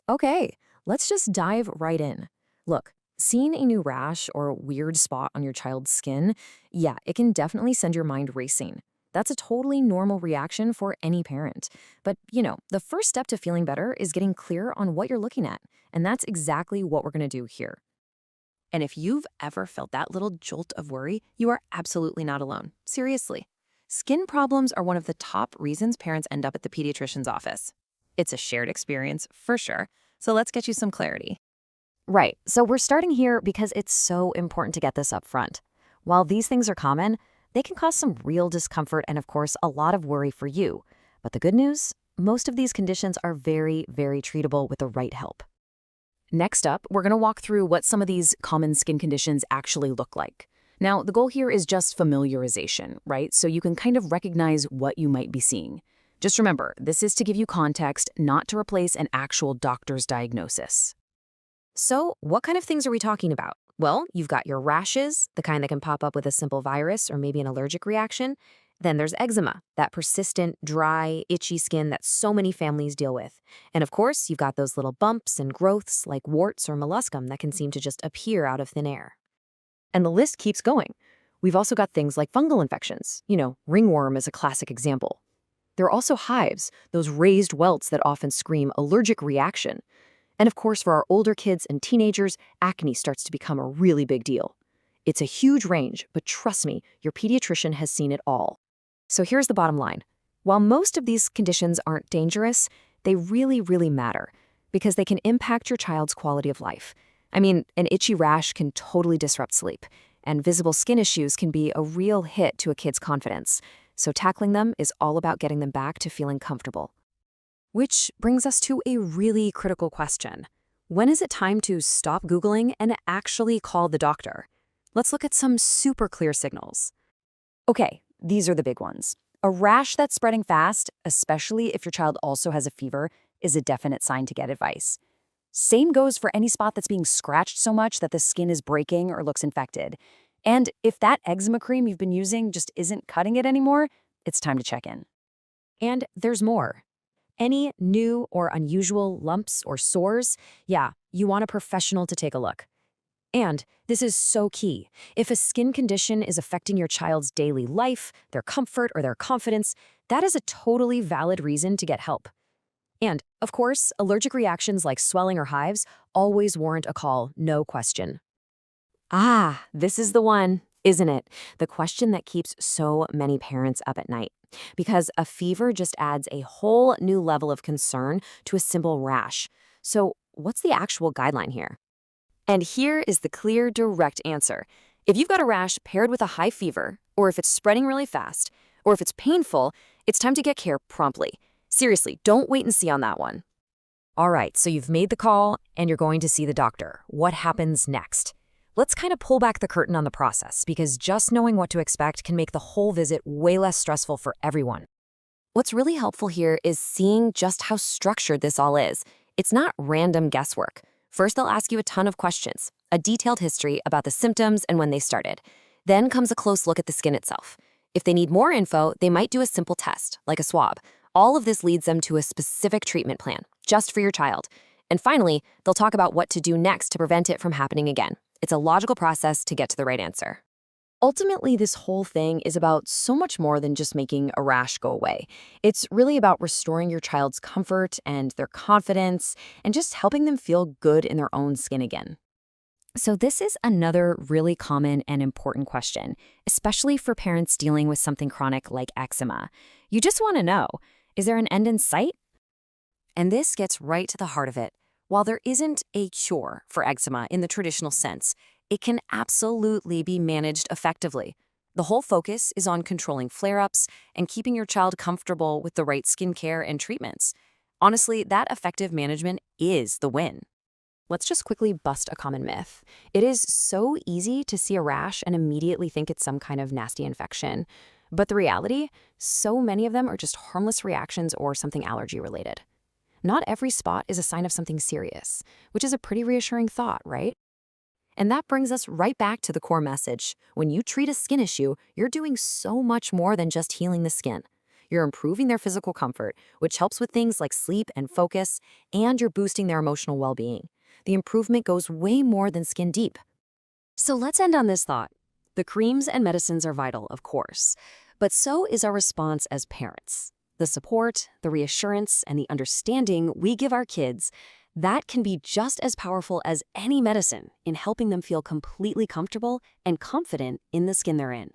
Okay, let's just dive right in. Look, seeing a new rash or weird spot on your child's skin, yeah, it can definitely send your mind racing. That's a totally normal reaction for any parent. But, the first step to feeling better is getting clear on what you're looking at. And that's exactly what we're going to do here. And if you've ever felt that little jolt of worry, you are absolutely not alone. Seriously. Skin problems are one of the top reasons parents end up at the pediatrician's office. It's a shared experience, for sure. So let's get you some clarity. Right. So we're starting here because it's so important to get this up front. While these things are common, they can cause some real discomfort and, of course, a lot of worry for you. But the good news? Most of these conditions are very, very treatable with the right help. Next up, we're going to walk through what some of these common skin conditions actually look like. Now, the goal here is just familiarization, right? So you can kind of recognize what you might be seeing. Just remember, this is to give you context, not to replace an actual doctor's diagnosis. So, what kind of things are we talking about? Well, you've got your rashes, the kind that can pop up with a simple virus or maybe an allergic reaction. Then there's eczema, that persistent, dry, itchy skin that so many families deal with. And of course, you've got those little bumps and growths like warts or molluscum that can seem to just appear out of thin air. And the list keeps going. We've also got things like fungal infections. Ringworm is a classic example. There are also hives, those raised welts that often scream allergic reaction. And of course, for our older kids and teenagers, acne starts to become a really big deal. It's a huge range, but trust me, your pediatrician has seen it all. So here's the bottom line. While most of these conditions aren't dangerous, they really, really matter because they can impact your child's quality of life. I mean, an itchy rash can totally disrupt sleep, and visible skin issues can be a real hit to a kid's confidence. So tackling them is all about getting them back to feeling comfortable. Which brings us to a really critical question. When is it time to stop Googling and actually call the doctor? Let's look at some super clear signals. Okay, these are the big ones. A rash that's spreading fast, especially if your child also has a fever, is a definite sign to get advice. Same goes for any spot that's being scratched so much that the skin is breaking or looks infected. And if that eczema cream you've been using just isn't cutting it anymore, it's time to check in. And there's more. Any new or unusual lumps or sores, yeah, you want a professional to take a look. And this is so key. If a skin condition is affecting your child's daily life, their comfort, or their confidence, that is a totally valid reason to get help. And, of course, allergic reactions like swelling or hives always warrant a call, no question. Ah, this is the one, isn't it? The question that keeps so many parents up at night. Because a fever just adds a whole new level of concern to a simple rash. So, what's the actual guideline here? And here is the clear, direct answer. If you've got a rash paired with a high fever, or if it's spreading really fast, or if it's painful, it's time to get care promptly. Seriously, don't wait and see on that one. All right, so you've made the call and you're going to see the doctor. What happens next? Let's kind of pull back the curtain on the process because just knowing what to expect can make the whole visit way less stressful for everyone. What's really helpful here is seeing just how structured this all is. It's not random guesswork. First, they'll ask you a ton of questions, a detailed history about the symptoms and when they started. Then comes a close look at the skin itself. If they need more info, they might do a simple test, like a swab. All of this leads them to a specific treatment plan, just for your child. And finally, they'll talk about what to do next to prevent it from happening again. It's a logical process to get to the right answer. Ultimately, this whole thing is about so much more than just making a rash go away. It's really about restoring your child's comfort and their confidence and just helping them feel good in their own skin again. So this is another really common and important question, especially for parents dealing with something chronic like eczema. You just want to know, is there an end in sight? And this gets right to the heart of it. While there isn't a cure for eczema in the traditional sense, it can absolutely be managed effectively. The whole focus is on controlling flare-ups and keeping your child comfortable with the right skincare and treatments. Honestly, that effective management is the win. Let's just quickly bust a common myth. It is so easy to see a rash and immediately think it's some kind of nasty infection. But the reality, so many of them are just harmless reactions or something allergy-related. Not every spot is a sign of something serious, which is a pretty reassuring thought, right? And that brings us right back to the core message. When you treat a skin issue, you're doing so much more than just healing the skin. You're improving their physical comfort, which helps with things like sleep and focus, and you're boosting their emotional well-being. The improvement goes way more than skin deep. So let's end on this thought. The creams and medicines are vital, of course, but so is our response as parents. The support, the reassurance, and the understanding we give our kids, that can be just as powerful as any medicine in helping them feel completely comfortable and confident in the skin they're in.